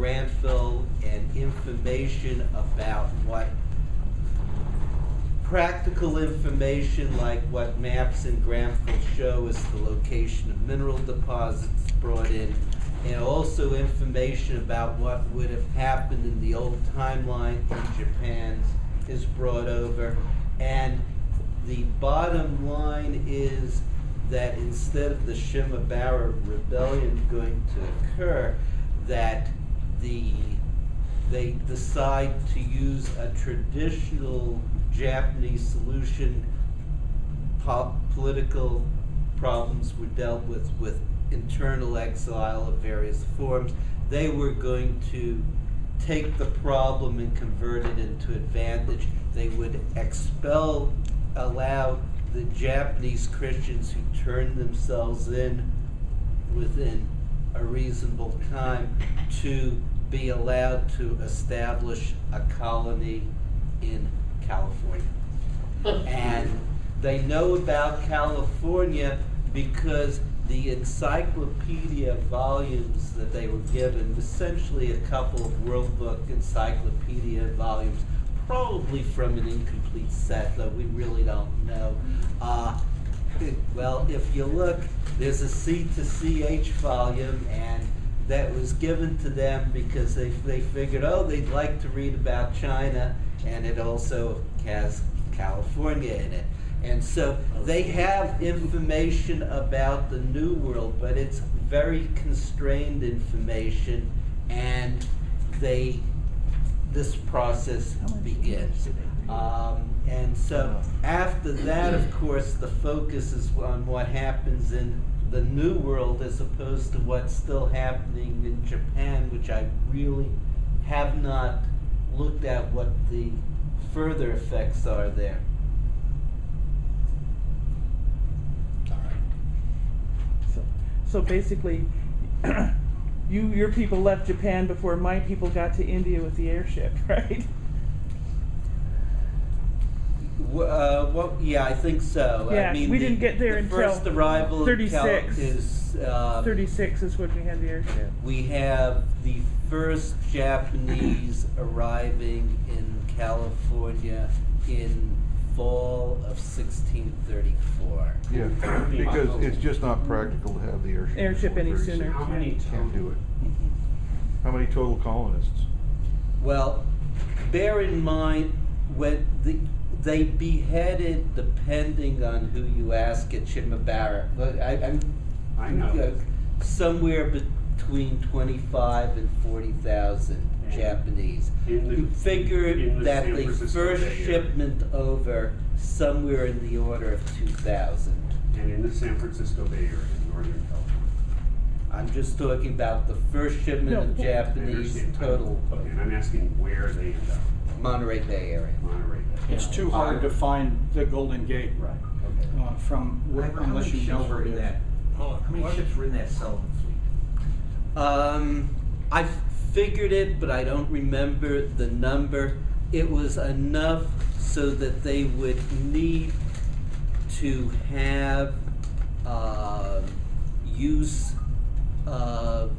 Granville and information about what practical information like what maps in Granville show as the location of mineral deposits brought in, and also information about what would have happened in the old timeline in Japan is brought over. And the bottom line is that instead of the Shimabara rebellion going to occur, that they decide to use a traditional Japanese solution. Political problems were dealt with internal exile of various forms. They were going to take the problem and convert it into advantage. They would allow the Japanese Christians who turned themselves in within a reasonable time to be allowed to establish a colony in California. And they know about California because the encyclopedia volumes that they were given, essentially a couple of World Book encyclopedia volumes, probably from an incomplete set, though we really don't know. Well, if you look, there's a C to CH volume, and that was given to them because they figured, oh, they'd like to read about China, and it also has California in it. And so they have information about the New World, but it's very constrained information, and this process begins. And so after that, of course, the focus is on what happens in the New World as opposed to what's still happening in Japan, which I really have not looked at what the further effects are there. So basically, your people left Japan before my people got to India with the airship, right? Well, yeah, I think so. Yeah, I mean, we didn't get there until first arrival 36. is 36 is when we had the airship. We have the first Japanese arriving in California in fall of 1634. Yeah, because it's just not practical to have the Airship any sooner. How many Can't do it. How many total colonists? Well, bear in mind when they beheaded, depending on who you ask, at Shimabara. I know. Somewhere between 25 and 40,000 Japanese. You figure that the first shipment over somewhere in the order of 2,000. And in the San Francisco Bay Area in Northern California. I'm just talking about the first shipment of Japanese total. And I'm asking where they end up. Monterey Bay area. Monterey Bay. It's too hard to find the Golden Gate Right, okay. from unless you know where it is. How many ships were in that Sullivan fleet? I figured it, but I don't remember the number. It was enough so that they would need to have use of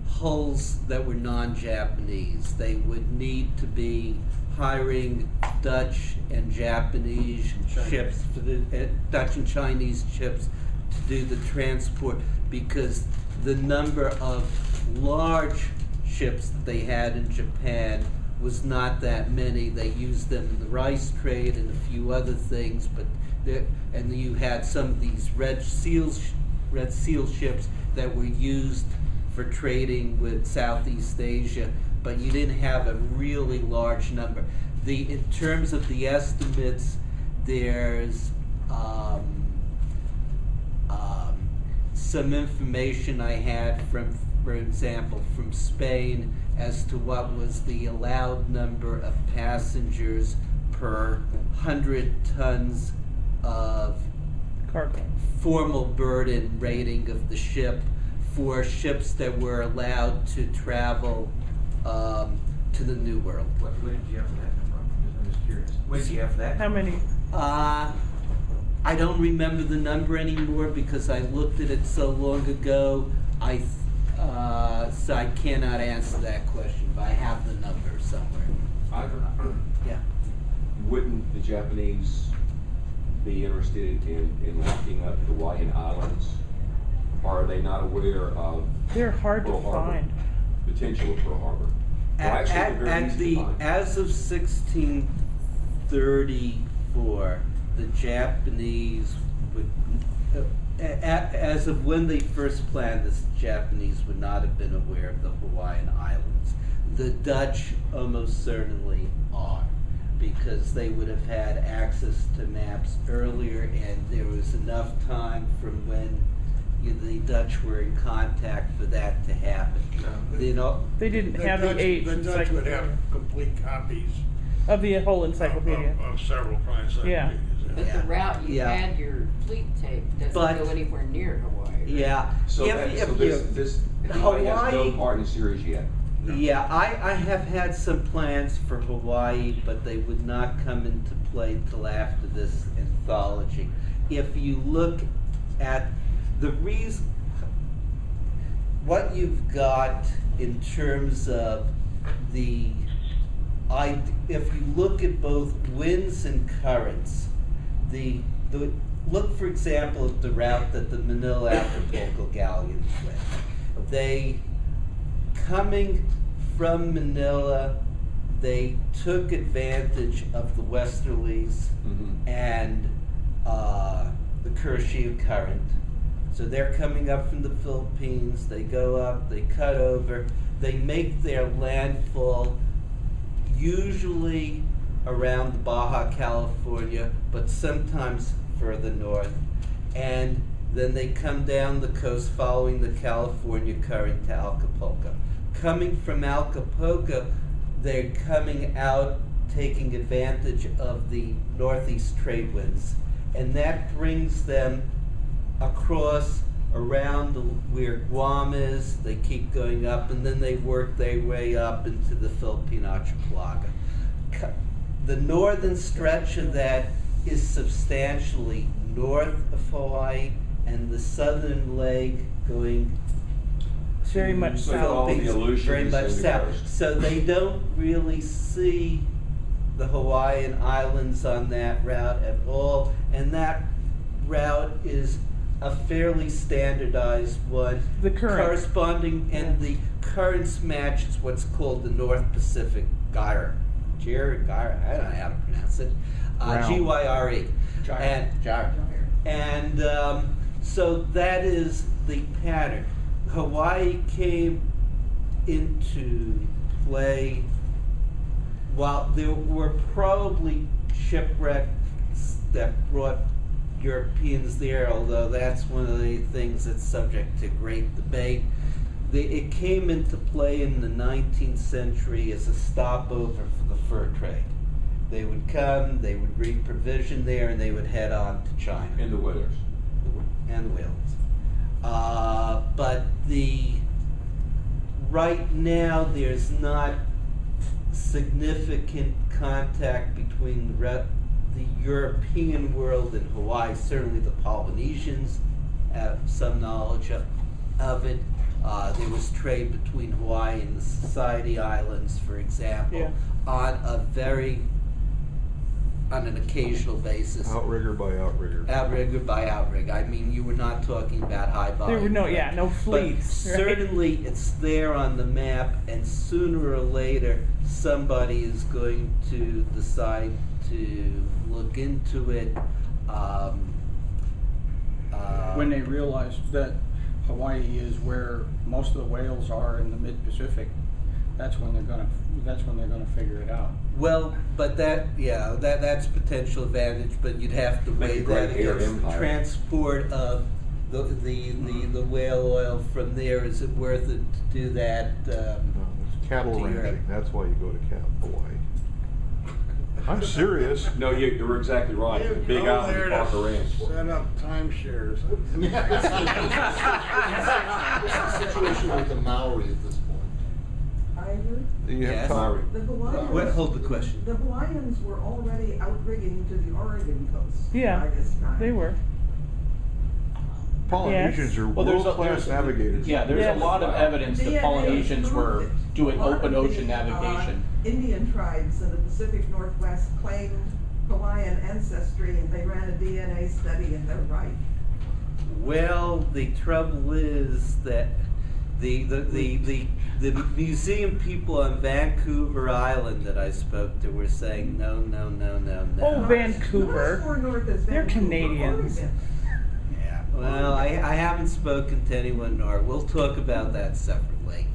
hulls that were non-Japanese. They would need to be hiring Dutch and Japanese ships, for the Dutch and Chinese ships to do the transport, because the number of large ships that they had in Japan was not that many. They used them in the rice trade and a few other things, but and you had some of these Red Seal ships that were used for trading with Southeast Asia, but you didn't have a really large number. In terms of the estimates, there's some information I had from, for example, from Spain as to what was the allowed number of passengers per 100 tons of Cargo. formal burden rating of the ship for ships that were allowed to travel to the New World. Where did you have that from? I'm just curious. Where did you have that? How many? I don't remember the number anymore because I looked at it so long ago. So I cannot answer that question, but I have the number somewhere. Yeah. Wouldn't the Japanese be interested in locking up the Hawaiian Islands? Or are they not aware of They're hard to Pearl Harbor? find. Potential of Pearl Harbor? Well, actually, they're very easy to find. As of 1634, the Japanese would, as of when they first planned this, the Japanese would not have been aware of the Hawaiian Islands. The Dutch almost certainly are, because they would have had access to maps earlier, and there was enough time from when the Dutch were in contact for that to happen. You know, They didn't have the age The Dutch would have complete copies of the whole encyclopedia. of several encyclopedias. Yeah. But Yeah. the route you Yeah. had your fleet take doesn't But- go anywhere near Hawaii. Right? yeah. So, If- that, if so you- this Hawaii has no Hawaii- part in the series yet. Yeah, I have had some plans for Hawaii, but they would not come into play till after this anthology. If you look at the reason, what you've got in terms of if you look at both winds and currents, look for example at the route that the Manila Acapulco galleons went. They, coming from Manila, they took advantage of the westerlies and the Kuroshio current. So they're coming up from the Philippines, they go up, they cut over, they make their landfall usually around the Baja California, but sometimes further north. And then they come down the coast following the California current to Acapulco. Coming from Acapulco, they're coming out taking advantage of the northeast trade winds. And that brings them across around where Guam is, they keep going up, and then they work their way up into the Philippine archipelago. The northern stretch of that is substantially north of Hawaii, and the southern leg going Very much So south. all the Philippines, Aleutians very much and the south. coast. So they don't really see the Hawaiian Islands on that route at all, and that route is a fairly standardized one. The current. Corresponding, and the currents matches what's called the North Pacific Gyre. Gyre, I don't know how to pronounce it. Round. Gyre. Gyre. And Gyre. and so that is the pattern. Hawaii came into play while there were probably shipwrecks that brought Europeans there, although that's one of the things that's subject to great debate. It came into play in the 19th century as a stopover for the fur trade. They would come, they would reprovision there, and they would head on to China. And the whalers. And whales. But right now there's not significant contact between the European world and Hawaii. Certainly the Polynesians have some knowledge of it. There was trade between Hawaii and the Society Islands, for example, Yeah. on an occasional basis. Outrigger by outrigger. Outrigger by outrigger. I mean, you were not talking about high volume. There were no But fleets. right? certainly it's there on the map, and sooner or later, somebody is going to decide to look into it. When they realize that Hawaii is where most of the whales are in the mid-Pacific, that's when they're gonna figure it out. Well, but that's potential advantage, but you'd have to Make weigh a great that air against the empire. transport of the whale oil from there. Is it worth it to do that? No, it's cattle To Europe. ranching. That's why you go to Hawaii. I'm serious. No, you're exactly right. You Big go Island there Parker to Ranch. set up timeshares. What's the situation with the Maori at this point? I heard You have Yes. time. the Hawaiians. Wait, hold the question. The Hawaiians were already outrigging to the Oregon coast. Yeah, by this time. they were. Polynesians are Well, world-class navigators. Yeah, there's Yes. a lot of evidence that DNA Polynesians were proved it. doing A lot open of ocean the, navigation. Indian tribes in the Pacific Northwest claimed Hawaiian ancestry, and they ran a DNA study, and they're right. Well, the trouble is that the museum people on Vancouver Island that I spoke to were saying no. Oh, Vancouver. North or north is They're Vancouver, Canadians. Oregon. Yeah. Well, I haven't spoken to anyone, nor we'll talk about that separately.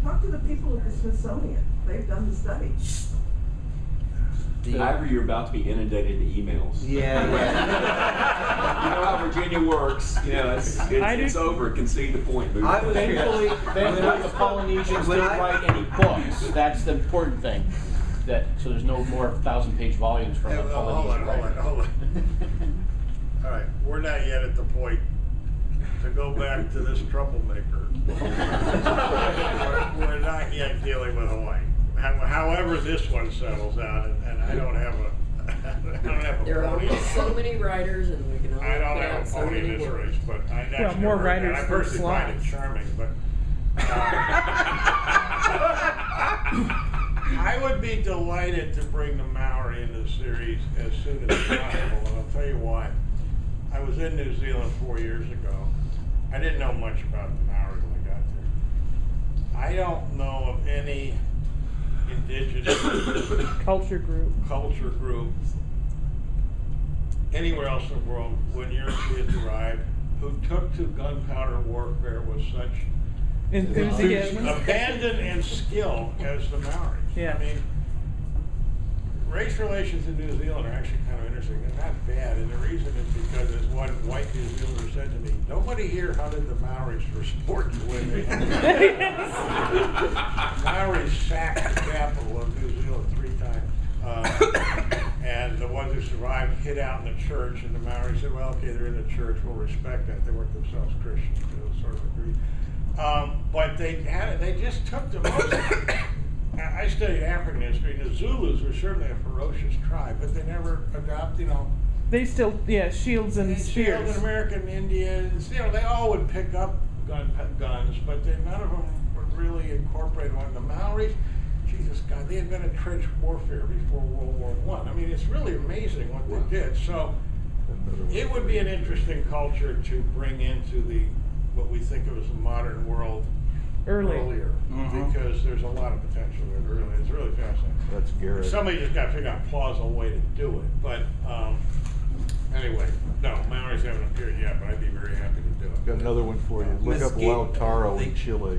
Talk to the people at the Smithsonian. They've done the study. However, you're about to be inundated with emails. Yeah. You know how Virginia works, you know, it's over, concede the point, move I on. was- Thankfully, the Polynesians When didn't I- write any books. That's the important thing. So there's no more 1,000-page volumes from Hey, the well, Polynesian writers. hold on. All right, we're not yet at the point to go back to this troublemaker. We're not yet dealing with Hawaii. However, this one settles out, and I don't have a, There are only pony. so many writers and we can only I don't put have out a so pony in many this words. race, but I Well, actually more heard that. writers I than personally find it slots. charming, but I would be delighted to bring the Maori into the series as soon as possible, and I'll tell you why. I was in New Zealand 4 years ago. I didn't know much about the Maori when I got there. I don't know of any indigenous Culture group. culture group anywhere else in the world when Europeans arrived who took to gunpowder warfare with such Enthusiasm. abandon and skill as the Maoris. Yeah. I mean, race relations in New Zealand are actually kind of interesting. They're not bad, and the reason is because, as one white New Zealander said to me, nobody here hunted the Maoris for sport the way they hunted. Maoris sacked the capital of New Zealand 3 times. And the ones who survived hid out in the church, and the Maoris said, well, okay, they're in the church, we'll respect that. They weren't themselves Christians, they sort of agreed. But they just took the most. I studied African history, and the Zulus were certainly a ferocious tribe, but they never adopted, They still, shields and Shields spears. and American Indians, they all would pick up guns, but none of them were really incorporated on the Maoris. Jesus God, they invented trench warfare before World War I. I mean, it's really amazing what they did. So it would be an interesting culture to bring into what we think of as the modern world earlier, because there's a lot of potential there early. It's really fascinating. That's Garrett. Somebody just got to figure out a plausible way to do it. But anyway, no, Maoris haven't appeared yet, but I'd be very happy to do it. Got another one for you. Look up Lautaro in Chile.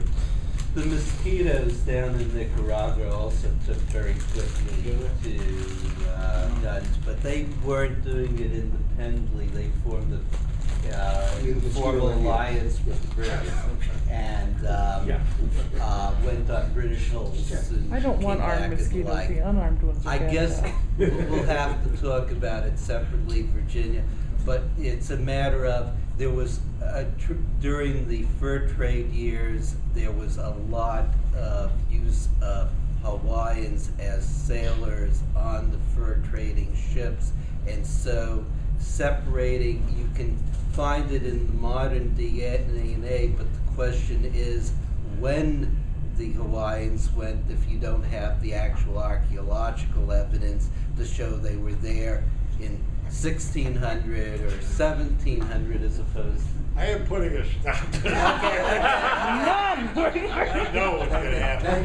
The mosquitoes down in Nicaragua also took very quickly to guns, but they weren't doing it independently. They formed a informal alliance with the British and went on British hulls. And I don't want came back armed and mosquitoes. like- The unarmed ones are I bad guess enough. we'll have to talk about it separately, Virginia, but it's a matter of, there was, during the fur trade years, there was a lot of use of Hawaiians as sailors on the fur trading ships, and so separating, you can find it in the modern DNA, but the question is, when the Hawaiians went, if you don't have the actual archaeological evidence to show they were there in 1600 or 1700 as opposed to... I am putting a stop to that. I know what's going to happen.